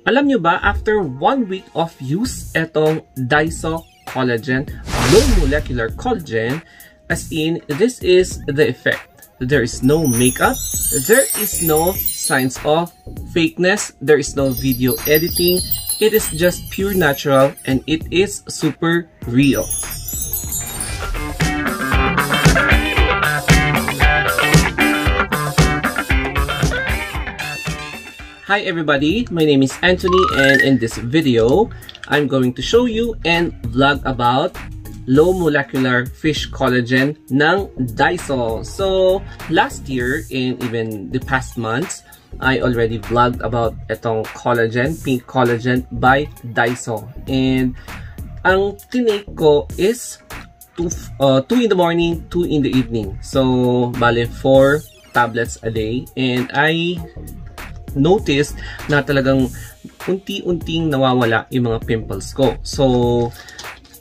Alam nyo ba, after 1 week of use, etong Daiso Collagen, low molecular collagen, as in, this is the effect. There is no makeup, there is no signs of fakeness, there is no video editing. It is just pure natural and it is super real. Hi everybody, my name is Anthony, and in this video, I'm going to show you and vlog about low molecular fish collagen ng Daiso. So, last year and even the past months, I already vlogged about itong collagen, pink collagen by Daiso. And ang tinake ko is 2 in the morning, 2 in the evening. So, bale 4 tablets a day. And I noticed na talagang unti-unting nawawala yung mga pimples ko. So,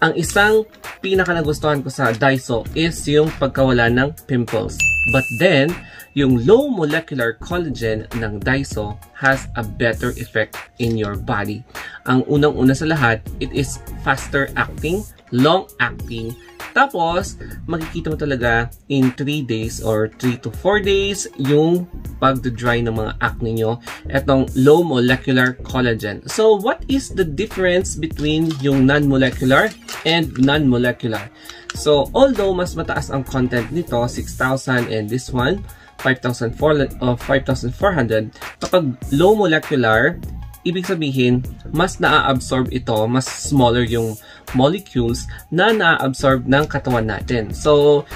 ang isang pinaka nagustuhan ko sa Daiso is yung pagkawala ng pimples. But then, yung low molecular collagen ng Daiso has a better effect in your body. Ang unang-una sa lahat, it is faster acting, long acting. Tapos, makikita mo talaga in 3 days or 3 to 4 days yung pag-dry ng mga acne nyo, etong low molecular collagen. So, what is the difference between yung non-molecular and non-molecular? So, although mas mataas ang content nito, 6,000, and this one, 5,400, kapag low molecular, ibig sabihin, mas naa-absorb ito, mas smaller yung molecules na naa-absorb ng katawan natin. So,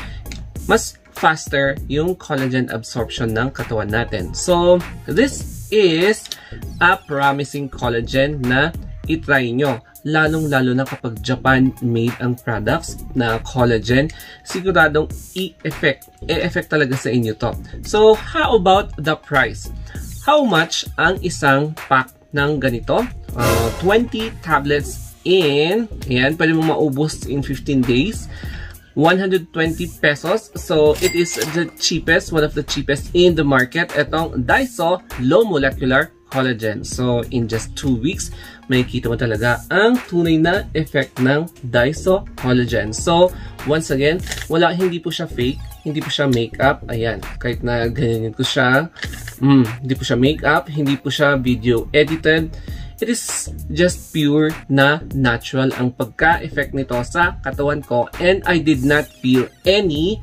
mas faster yung collagen absorption ng katawan natin. So, this is a promising collagen na itry nyo. Lalong-lalo na kapag Japan-made ang products na collagen, siguradong i-effect talaga sa inyo to. So, how about the price? How much ang isang pack ng ganito? 20 tablets in, ayan, pwede mo maubos in 15 days. 120 pesos. So, it is the cheapest, one of the cheapest in the market. Itong Daiso Low Molecular Collagen. So, in just 2 weeks, makikita mo talaga ang tunay na effect ng Daiso Collagen. So, once again, hindi po siya fake, hindi po siya makeup. Ayan, kahit na ganyan ko siya, hindi po siya makeup, hindi po siya video edited. It is just pure na natural ang pagka-effect nito sa katawan ko, and I did not feel any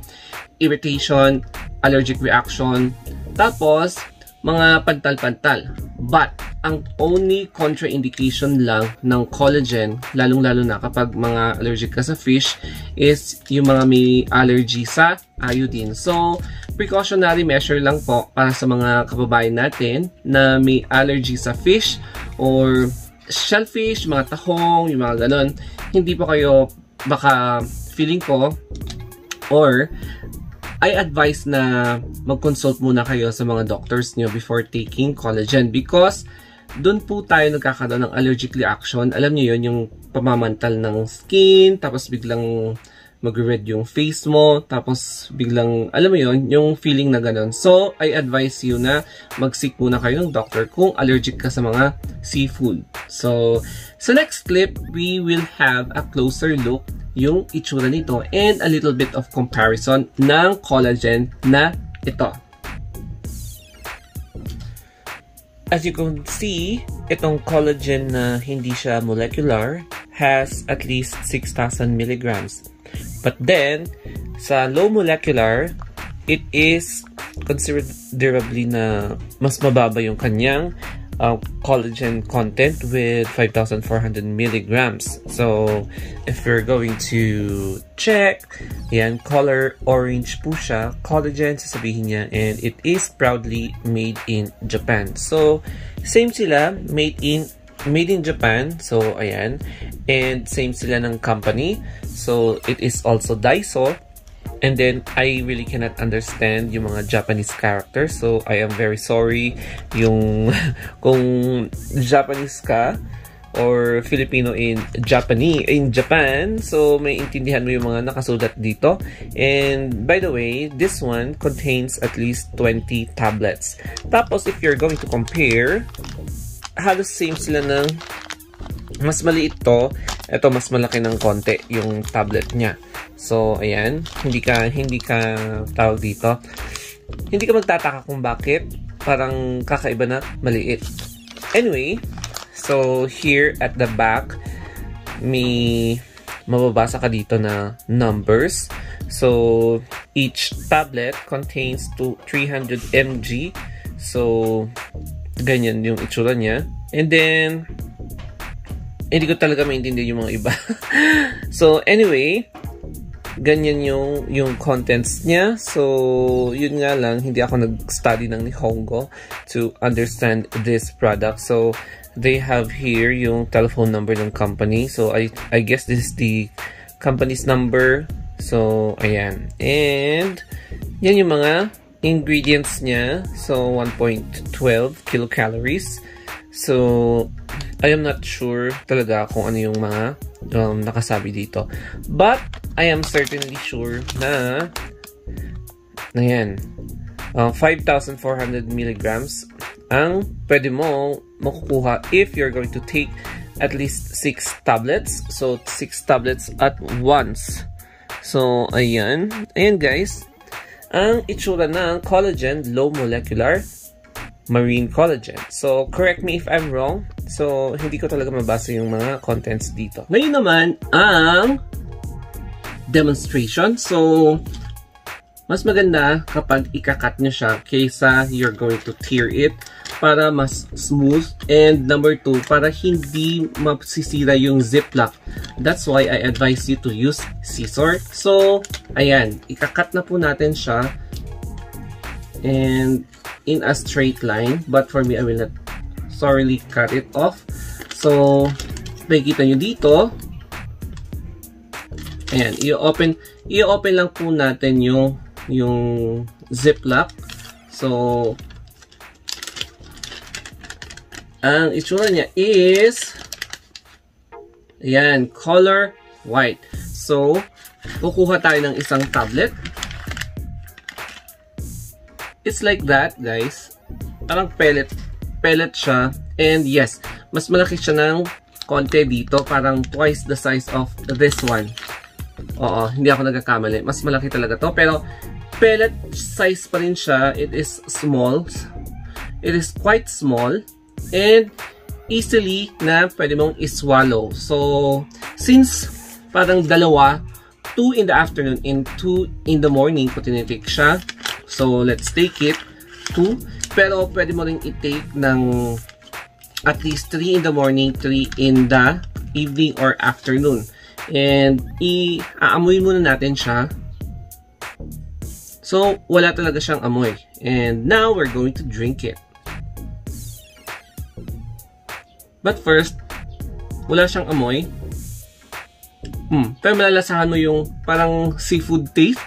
irritation, allergic reaction, tapos mga pantal-pantal. But ang only contraindication lang ng collagen, lalong-lalo na kapag mga allergic ka sa fish, is yung mga may allergy sa iodine. So, precautionary measure lang po para sa mga kababayan natin na may allergy sa fish or shellfish, mga tahong, yung mga ganon. Hindi po kayo, baka feeling ko, or I advise na mag-consult muna kayo sa mga doctors nyo before taking collagen, because doon po tayo nagkakaroon ng allergic reaction. Alam nyo yun, yung pamamantal ng skin, tapos biglang mag-red yung face mo, tapos biglang, alam mo yun, yung feeling na ganun. So, I advise you na mag-seek muna kayo ng doctor kung allergic ka sa mga seafood. So, sa next clip, we will have a closer look yung itsura nito and a little bit of comparison ng collagen na ito. As you can see, itong collagen na hindi siya molecular has at least 6,000 milligrams. But then, sa low molecular, it is considerably na mas mababa yung kanyang collagen content with 5,400 milligrams. So, if you're going to check, yan, color orange po siya, collagen, sasabihin niya, and it is proudly made in Japan. So, same sila, made in Japan. So, ayan. And same sila ng company. So, it is also Daiso. And then, I really cannot understand yung mga Japanese characters. So, I am very sorry kung Japanese ka or Filipino in Japan. So, may intindihan mo yung mga nakasulat dito. And, by the way, this one contains at least 20 tablets. Tapos, if you're going to compare halos same sila ng mas maliit to. Ito mas malaki ng konti yung tablet niya. So, ayan. Hindi ka tawag dito. Hindi ka magtataka kung bakit. Parang kakaiba na maliit. Anyway, so here at the back, may mababasa ka dito na numbers. So, each tablet contains 300 mg. So, ganyan yung itsura niya. And then, hindi ko talaga maintindihan yung mga iba. So, anyway, ganyan yung contents niya. So, yun nga lang, hindi ako nag-study ng Nihongo to understand this product. So, they have here yung telephone number ng company. So, I guess this is the company's number. So, ayan. And, yan yung mga ingredients niya. So, 1.12 kilocalories. So, I am not sure talaga kung ano yung mga nakasabi dito. But, I am certainly sure na yan, 5,400 milligrams ang pwede mo makukuha if you're going to take at least 6 tablets. So, 6 tablets at once. So, ayan. Ayan guys. Ang itsura ng collagen, low molecular marine collagen. So, correct me if I'm wrong. So, hindi ko talaga mabasa yung mga contents dito. Ngayon naman, ang demonstration. So, mas maganda kapag ikakat nyo siya kaysa you're going to tear it para mas smooth. And number 2, para hindi masisira yung ziplock. That's why I advise you to use scissor. So, ayan. Ikakat na po natin siya. And in a straight line, but for me I will not thoroughly cut it off. So makikita nyo dito, ayan, i-open lang po natin yung ziplock. So ang itsura niya is ayan, color white. So kukuha tayo ng isang tablet. It's like that, guys. Parang pellet siya. And yes, mas malaki siya ng konti dito. Parang twice the size of this one. Oo, hindi ako nagkakamali. Mas malaki talaga to. Pero pellet size pa rin siya. It is small. It is quite small. And easily na pwede mong iswallow. So, since parang dalawa, 2 in the afternoon and 2 in the morning ko tinitake siya. So, let's take it 2. Pero, pwede mo rin i-take ng at least 3 in the morning, 3 in the evening or afternoon. And, i-aamoy muna natin siya. So, wala talaga siyang amoy. And now, we're going to drink it. But first, wala siyang amoy. Pero malalasahan mo yung parang seafood taste.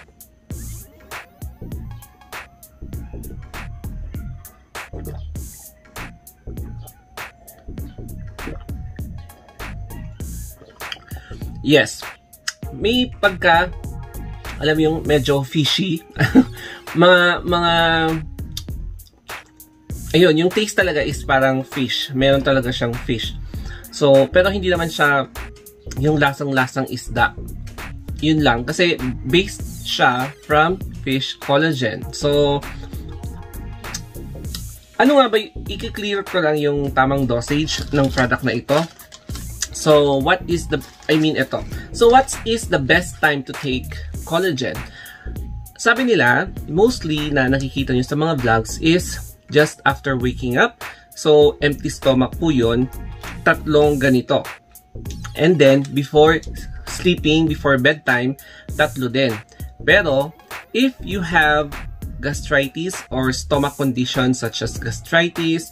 Yes, may pagka, alam mo yung medyo fishy. ayun, yung taste talaga is parang fish. Meron talaga siyang fish. So, pero hindi naman siya yung lasang-lasang isda. Yun lang, kasi based siya from fish collagen. So, ano nga ba, i-clear ko lang yung tamang dosage ng product na ito. So, what is the best time to take collagen? Sabi nila, mostly na nakikita nyo sa mga vlogs is just after waking up. So, empty stomach po yun. 3 ganito. And then, before sleeping, before bedtime, 3 din. Pero, if you have gastritis or stomach conditions such as gastritis,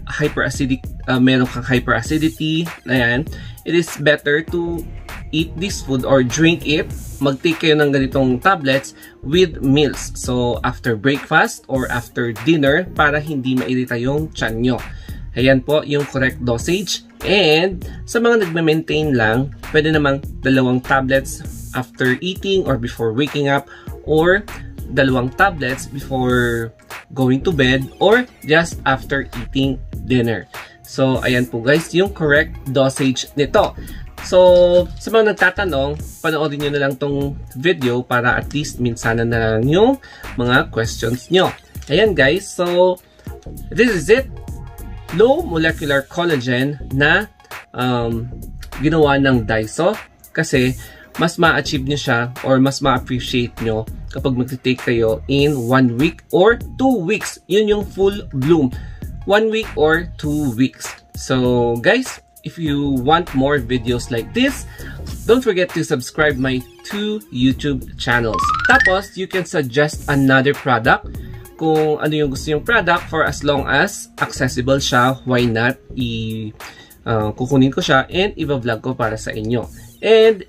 hyperacidic, meron kang hyperacidity, ayan, it is better to eat this food or drink it, mag-take kayo ng ganitong tablets with meals. So, after breakfast or after dinner para hindi mairita yung tiyan nyo. Ayan po yung correct dosage. And sa mga nagme-maintain lang, pwede namang 2 tablets after eating or before waking up, or 2 tablets before going to bed, or just after eating dinner. So, ayan po guys, yung correct dosage nito. So, sa mga nagtatanong, panoorin nyo na lang tong video para at least minsanan na lang yung mga questions nyo. Ayan guys, so this is it. Low molecular collagen na ginawa ng Daiso kasi mas ma-achieve nyo siya or mas ma-appreciate nyo kapag mag-take kayo in 1 week or 2 weeks. Yun yung full bloom. 1 week or 2 weeks. So guys, if you want more videos like this, don't forget to subscribe my 2 YouTube channels. Tapos, you can suggest another product kung ano yung gusto yung product for as long as accessible siya. Why not? Kukunin ko siya and i-vlog ko para sa inyo. And,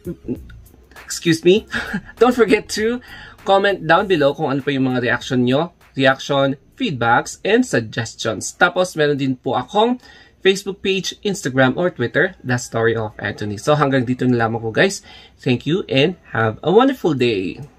excuse me, don't forget to comment down below kung ano pa yung mga reaction nyo, feedbacks, and suggestions. Tapos, meron din po akong Facebook page, Instagram, or Twitter, The Story of Anthony. So, hanggang dito na lamang po guys. Thank you and have a wonderful day!